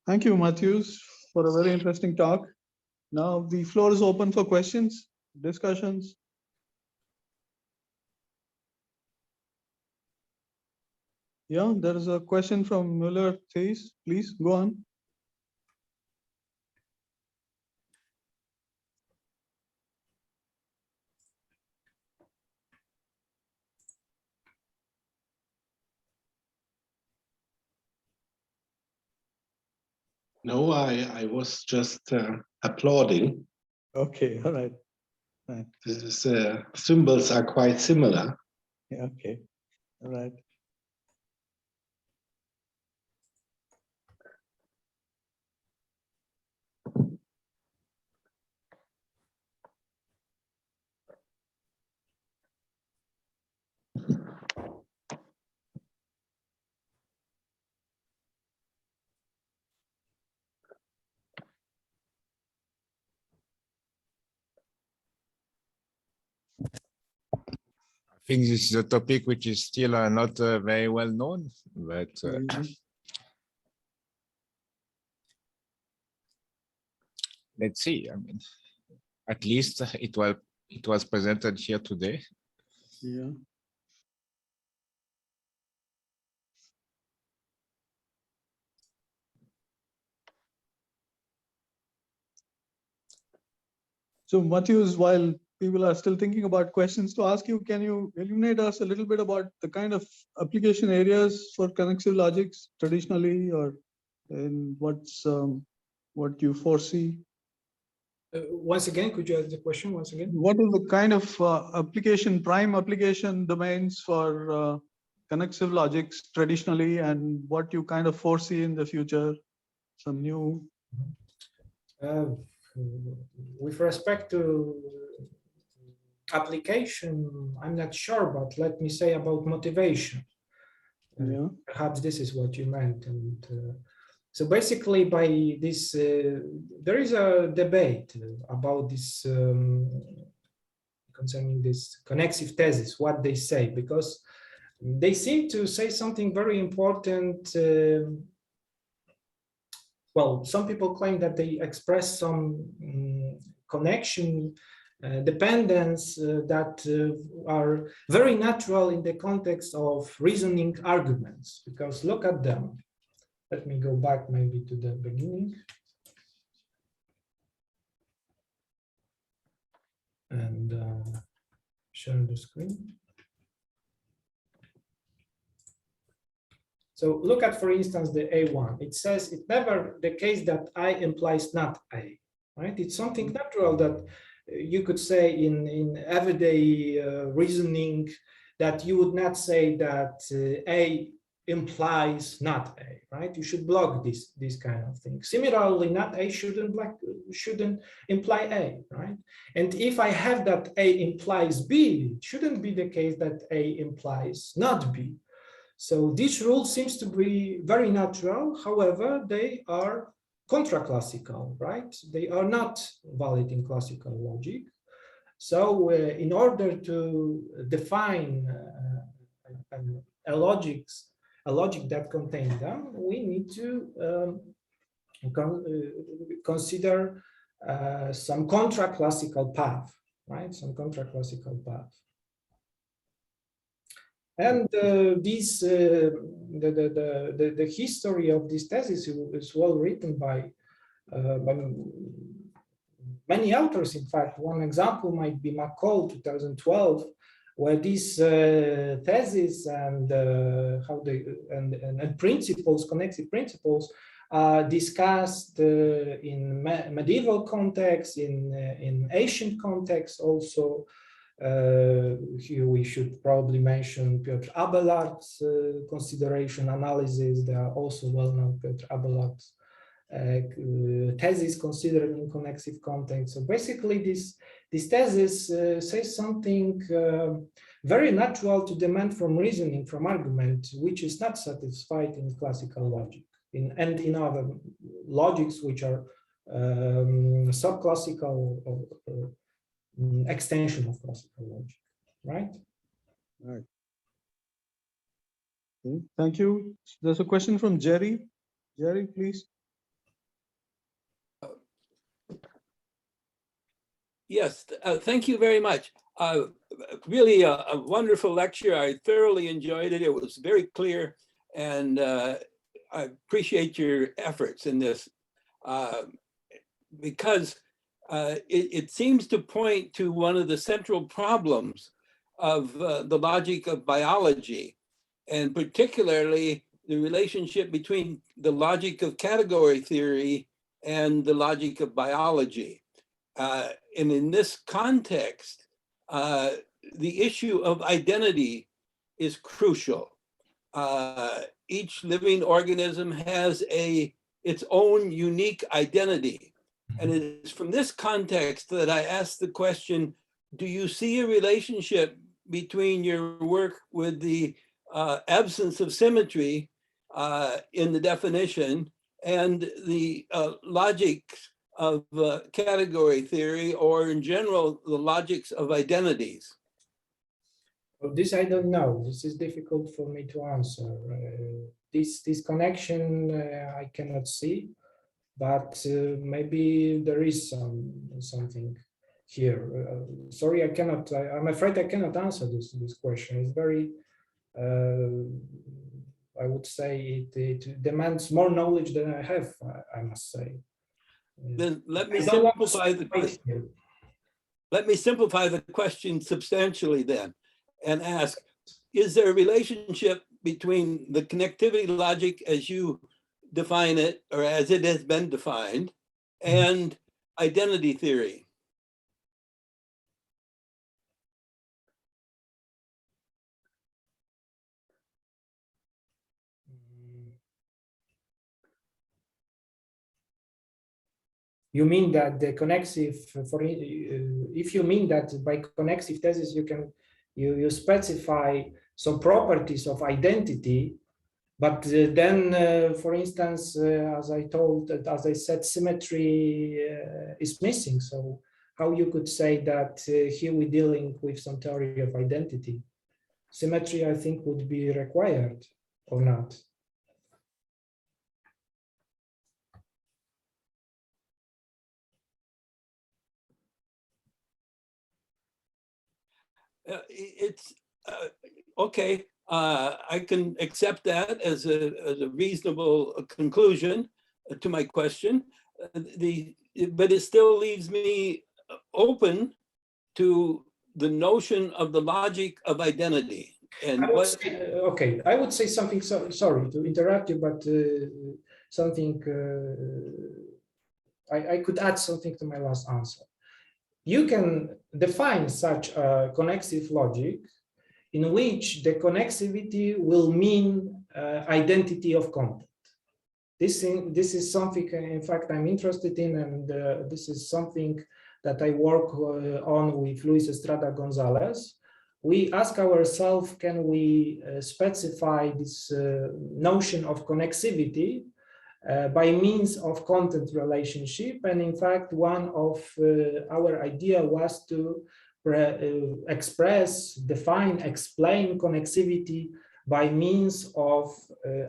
Thank you, Mateusz, for a very interesting talk. Now the floor is open for questions, discussions. Yeah, there is a question from Müller Theis. Please go on. No, I was just applauding. Okay, all right. Right. This is, symbols are quite similar. Yeah, okay, all right. I think this is a topic which is still not very well known, but let's see. I mean, at least it was presented here today. Yeah. So Mateusz, while people are still thinking about questions to ask you, can you illuminate us a little bit about the kind of application areas for connexive logics traditionally, or in what you foresee? Once again, could you ask the question once again? What is the kind of prime application domains for connexive logics traditionally, and what you kind of foresee in the future? Some new. With respect to application, I'm not sure, but let me say about motivation. Yeah. Perhaps this is what you meant. And so basically by this, there is a debate about this concerning this connexive thesis, what they say, because they seem to say something very important. Well, some people claim that they express some connection, dependence that are very natural in the context of reasoning arguments, because look at them. Let me go back maybe to the beginning. And share the screen. So look at, for instance, the A1. It says it's never the case that I implies not A, right? It's something natural that you could say in everyday reasoning, that you would not say that A implies not A, right? You should block this kind of thing. Similarly, not A shouldn't imply A, right? And if I have that A implies B, it shouldn't be the case that A implies not B. So this rule seems to be very natural. However, they are contra-classical, right? They are not valid in classical logic. So in order to define a logic that contains them, we need to consider some contra-classical path, right? Some contra-classical path. And the history of this thesis is well written by many authors. In fact, one example might be McCall, 2012, where this thesis and principles, connective principles, are discussed in medieval context, in ancient context also. Here we should probably mention Piotr Abelard's consideration analysis. There are also well-known Piotr Abelard's thesis considered in connexive context. So basically this thesis says something very natural to demand from reasoning, from argument, which is not satisfied in classical logic and in other logics which are subclassical or extension of classical logic, right? Right. Okay, thank you. There's a question from Jerry. Jerry, please. Yes, thank you very much. Really a wonderful lecture. I thoroughly enjoyed it. It was very clear, and I appreciate your efforts in this because it seems to point to one of the central problems of the logic of biology, and particularly the relationship between the logic of category theory and the logic of biology. And in this context, the issue of identity is crucial. Each living organism has its own unique identity. And it is from this context that I ask the question, do you see a relationship between your work with the absence of symmetry in the definition and the logic of category theory, or in general, the logics of identities? Well, this I don't know. This is difficult for me to answer. This connection I cannot see. But maybe there is something here. Sorry, I cannot. I'm afraid I cannot answer this question. It's very, I would say, it demands more knowledge than I have. I must say. Then let me simplify the question substantially then, and ask: is there a relationship between the connectivity logic as you define it, or as it has been defined, and identity theory? You mean that the connexive, if you mean that by connexive thesis you specify some properties of identity, but then, for instance, as I said, symmetry is missing. So how you could say that here we're dealing with some theory of identity. Symmetry, I think, would be required or not. It's okay. I can accept that as a reasonable conclusion to my question. But it still leaves me open to the notion of the logic of identity. And I would say, okay, I would say something. Sorry to interrupt you, but something I could add something to my last answer. You can define such a connexive logic in which the connexivity will mean identity of content. This is something, in fact, I'm interested in, and this is something that I work on with Luis Estrada Gonzalez. We ask ourselves, can we specify this notion of connexivity by means of content relationship? And in fact, one of our idea was to express, define, explain connexivity by means of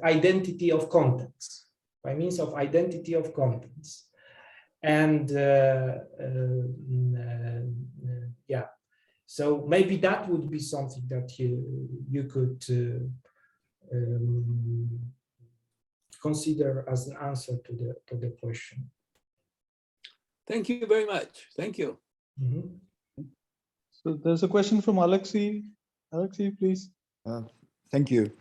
identity of contents, by means of identity of contents. And yeah, so maybe that would be something that you could consider as an answer to the question. thank you very much. Thank you. Mm-hmm. So there's a question from Alexei. Alexei, please. Thank you.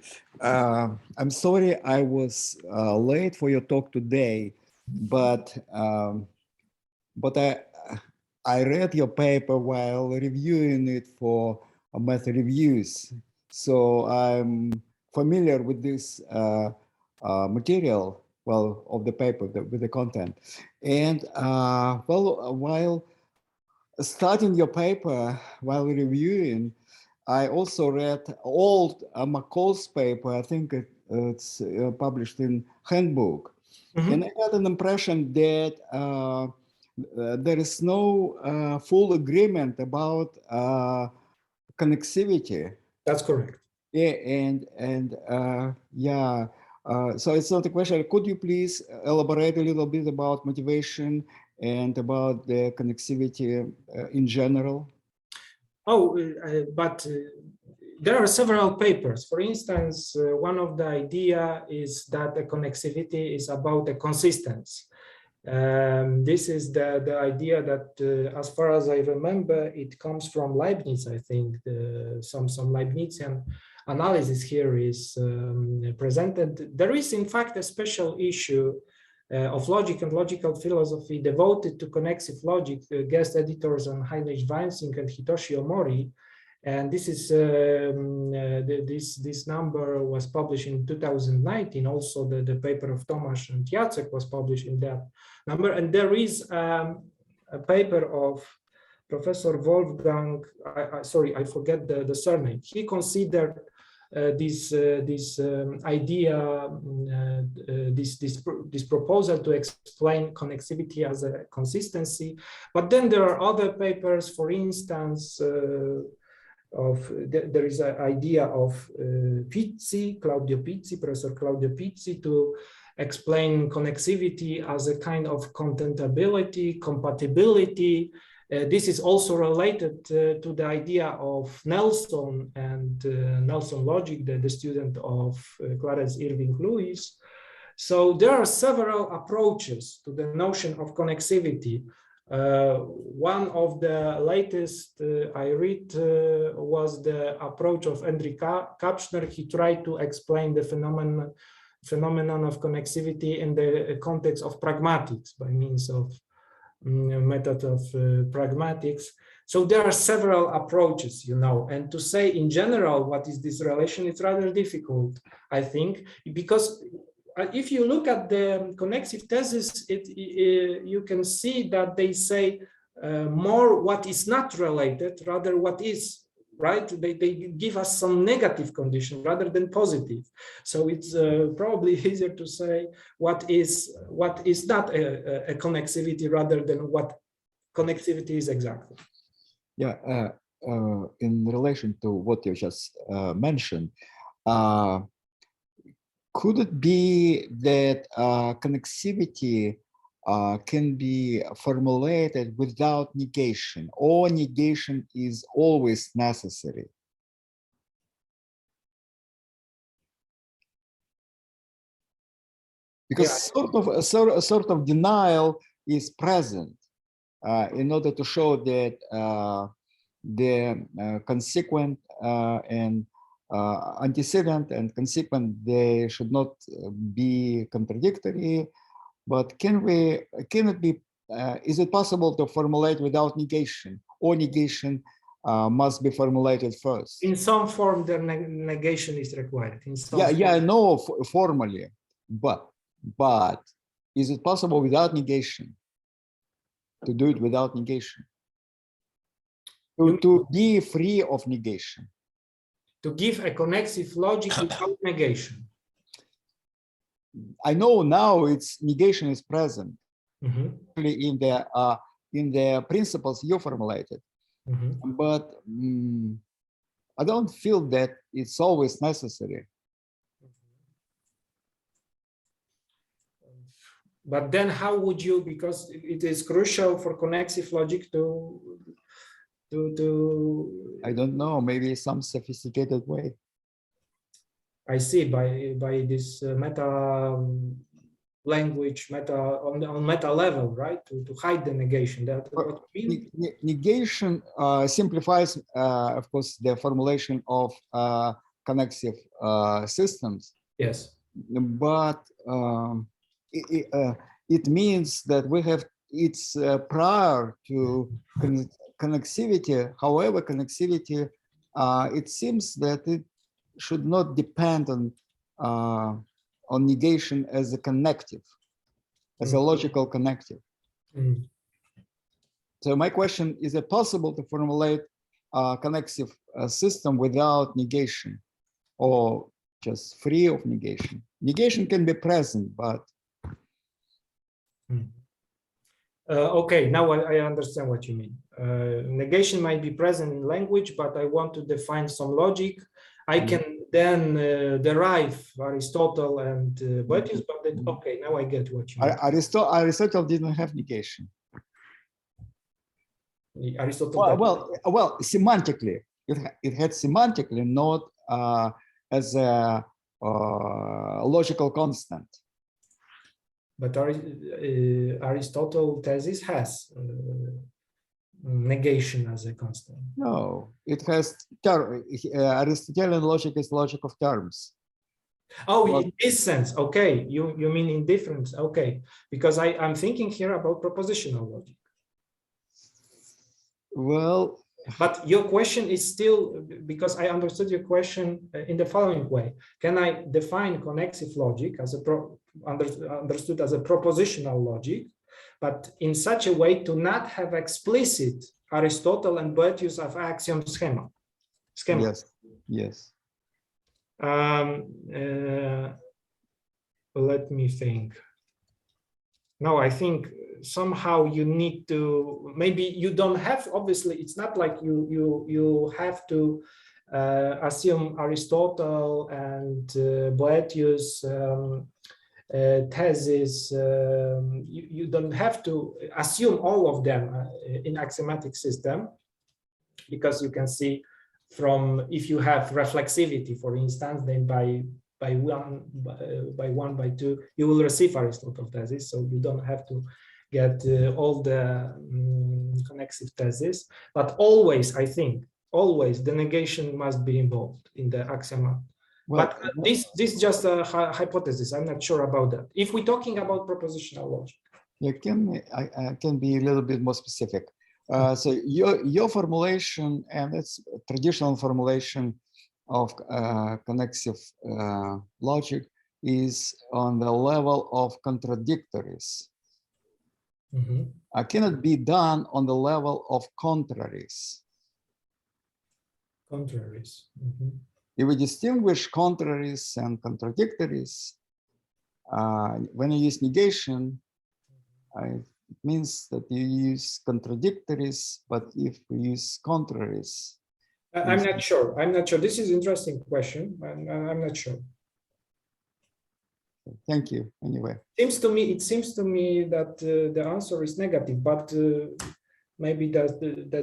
I'm sorry I was late for your talk today, but I read your paper while reviewing it for method reviews, so I'm familiar with this material, well, of the paper, with the content. And well, while starting your paper, while reviewing, I also read old McCall's paper. I think it's published in Handbook. Mm-hmm. And I had an impression that there is no full agreement about connexivity. That's correct. Yeah, and yeah, so it's not a question. Could you please elaborate a little bit about motivation and about the connexivity in general? Oh, but there are several papers. For instance, one of the idea is that the connexivity is about the consistency. This is the idea that, as far as I remember, it comes from Leibniz. I think some Leibnizian analysis here is presented. There is, in fact, a special issue of logic and logical philosophy devoted to connexive logic. Guest editors are Heinrich Weinsing and Hitoshi Omori. And this is this number was published in 2019. Also, the paper of Tomasz and Jacek was published in that number. And there is a paper of Professor Wolfgang. Sorry, I forget the surname. He considered this idea, this proposal to explain connexivity as a consistency. But then there are other papers, for instance. There is an idea of Professor Claudio Pizzi, to explain connexivity as a kind of contentability, compatibility. This is also related to the idea of Nelson and Nelson logic, the student of Clarence Irving Lewis. So there are several approaches to the notion of connexivity. One of the latest I read was the approach of Andrew Kapschner. He tried to explain the phenomenon of connexivity in the context of pragmatics by means of method of pragmatics. So there are several approaches, you know, and to say in general what is this relation, it's rather difficult, I think, because if you look at the connexive thesis, you can see that they say more what is not related, rather what is, right? They give us some negative condition rather than positive. So it's probably easier to say what is not a connexivity rather than what connectivity is exactly. Yeah, in relation to what you just mentioned, could it be that connectivity can be formulated without negation, or negation is always necessary? Because sort of denial is present in order to show that the consequent and antecedent and consequent, they should not be contradictory. But can it be, is it possible to formulate without negation, or negation must be formulated first? In some form, the negation is required. In some form. I know formally, but is it possible without negation? To do it without negation? To be free of negation? To give a connexive logic without negation. I know now it's negation is present. Mm-hmm. In the principles you formulated, mm-hmm. but I don't feel that it's always necessary. But then how would you, because it is crucial for connexive logic to I don't know, maybe some sophisticated way. I see, by this meta language, on meta level, right? To hide the negation. That what you mean? Negation simplifies, of course, the formulation of connexive systems. Yes. But it means that we have, it's prior to connectivity. However, connectivity, it seems that it should not depend on negation as a connective, as a logical connective. So my question, is it possible to formulate a connexive system without negation, or just free of negation? Negation can be present, but okay, now I understand what you mean. Negation might be present in language, but I want to define some logic. I can then derive Aristotle and Boethius, but that, okay, now I get what you mean. Aristotle didn't have negation. Aristotle. Well, semantically, it had semantically, not as a logical constant. But Aristotle thesis has negation as a constant. No, it has Aristotelian logic is logic of terms. Oh, in this sense, okay. You mean in difference, okay? Because I'm thinking here about propositional logic. Well, but your question is still, because I understood your question in the following way: can I define connexive logic as a understood as a propositional logic, but in such a way to not have explicit Aristotle and Boethius of axiom schema? Yes, yes. Let me think. No, I think somehow you need to, maybe you don't have, obviously it's not like you have to assume Aristotle and Boethius thesis. You don't have to assume all of them in axiomatic system, because you can see from, if you have reflexivity, for instance, then by one, by two, you will receive Aristotle thesis. So you don't have to get all the connexive thesis, but always, I think, always the negation must be involved in the axiomat. Well, but this is just a hypothesis. I'm not sure about that. If we're talking about propositional logic, I can be a little bit more specific. So your formulation, and it's traditional formulation of connexive logic, is on the level of contradictories. Cannot be done on the level of contraries. Contraries. If we distinguish contraries and contradictories, when you use negation, it means that you use contradictories, but if you use contraries. I'm not sure. I'm not sure. This is an interesting question. I'm not sure. Thank you. Anyway, It seems to me that the answer is negative, but maybe that's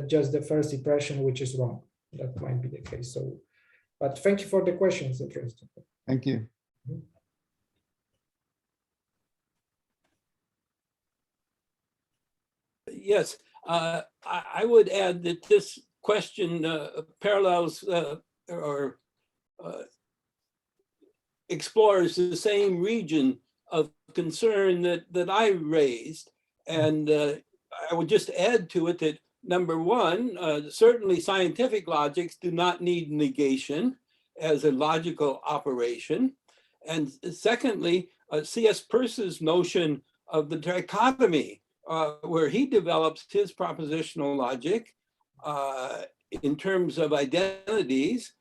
just the first impression, which is wrong. That might be the case. So, but thank you for the question. It's interesting. thank you. Yes, I would add that this question parallels or explores the same region of concern that I raised. And I would just add to it that number one, certainly scientific logics do not need negation as a logical operation. And secondly, C.S. Peirce's notion of the dichotomy, where he develops his propositional logic in terms of identities,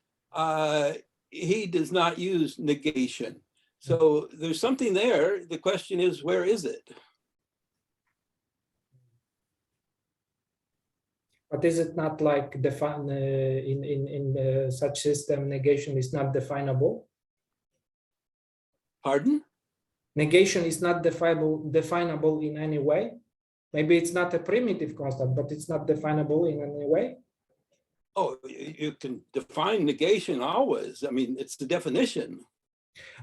he does not use negation. So there's something there. The question is, where is it? But is it not like define in such system, negation is not definable? Pardon? Negation is not definable in any way. Maybe it's not a primitive constant, but it's not definable in any way. Oh, you can define negation always. I mean, it's the definition.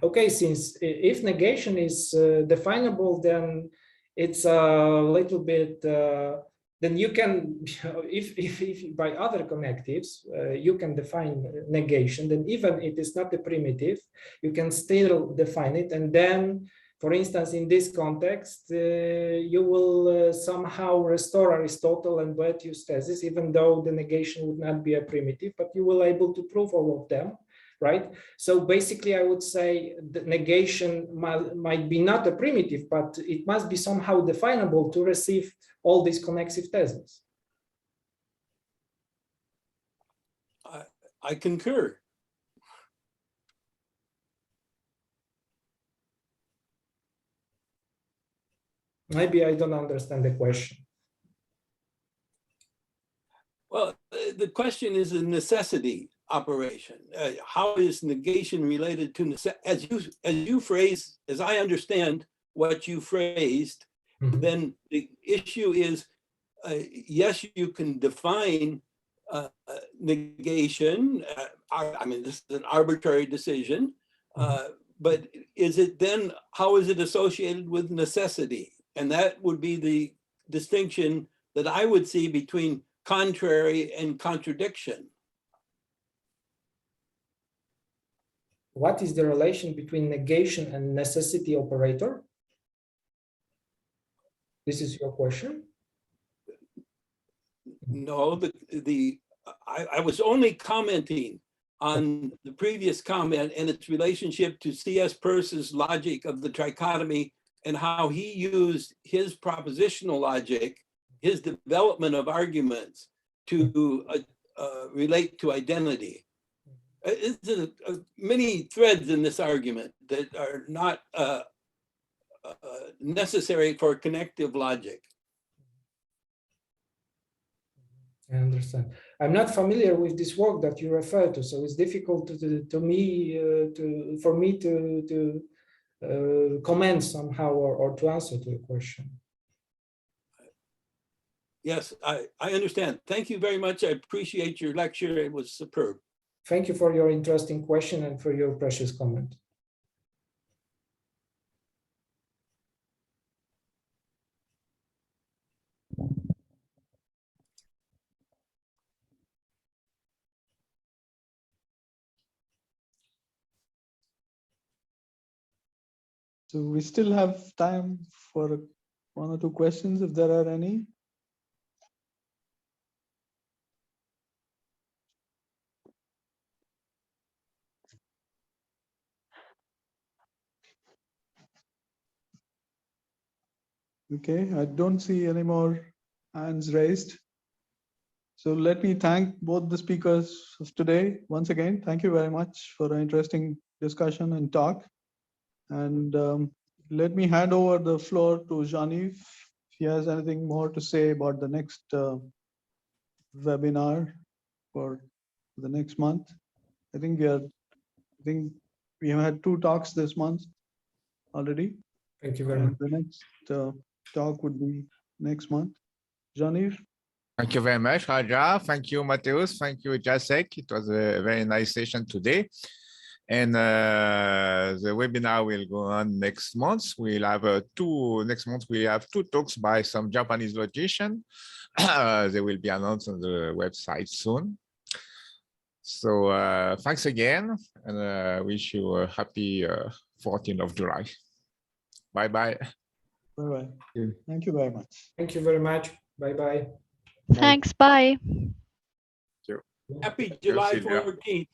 Okay, since if negation is definable, then it's a little bit, then you can, if by other connectives, you can define negation, then even it is not a primitive, you can still define it. And then, for instance, in this context, you will somehow restore Aristotle and Boethius' thesis, even though the negation would not be a primitive, but you will able to prove all of them, right? So basically, I would say the negation might be not a primitive, but it must be somehow definable to receive all these connexive theses. I concur. Maybe I don't understand the question. Well, the question is a necessity operation. How is negation related to necessity? As you phrase, as I understand what you phrased, then the issue is, yes, you can define negation. I mean, this is an arbitrary decision, but is it then, how is it associated with necessity? And that would be the distinction that I would see between contrary and contradiction. What is the relation between negation and necessity operator? This is your question? No, I was only commenting on the previous comment and its relationship to C.S. Peirce's logic of the trichotomy and how he used his propositional logic, his development of arguments to relate to identity. It's many threads in this argument that are not necessary for connective logic. I understand. I'm not familiar with this work that you refer to, so it's difficult for me to comment somehow or to answer to your question. Yes, I understand. Thank you very much. I appreciate your lecture. It was superb. Thank you for your interesting question and for your precious comment. So we still have time for one or two questions, if there are any. Okay, I don't see any more hands raised. So let me thank both the speakers of today. Once again, thank you very much for an interesting discussion and talk. And let me hand over the floor to Jean-Yves he has anything more to say about the next webinar for the next month. I think we have had 2 talks this month already, Thank you very much. and the next talk would be next month. Jean-Yves? Thank you very much, Raja. Thank you, Mateusz. Thank you, Jacek. It was a very nice session today. And the webinar will go on next month. We'll have next month we have 2 talks by some Japanese logician. They will be announced on the website soon. So thanks again, and wish you a happy 14th of July. Bye-bye. Bye-bye. Thank you very much. Thank you very much. Bye-bye. Thanks. Bye. Happy July Silvia. 14th.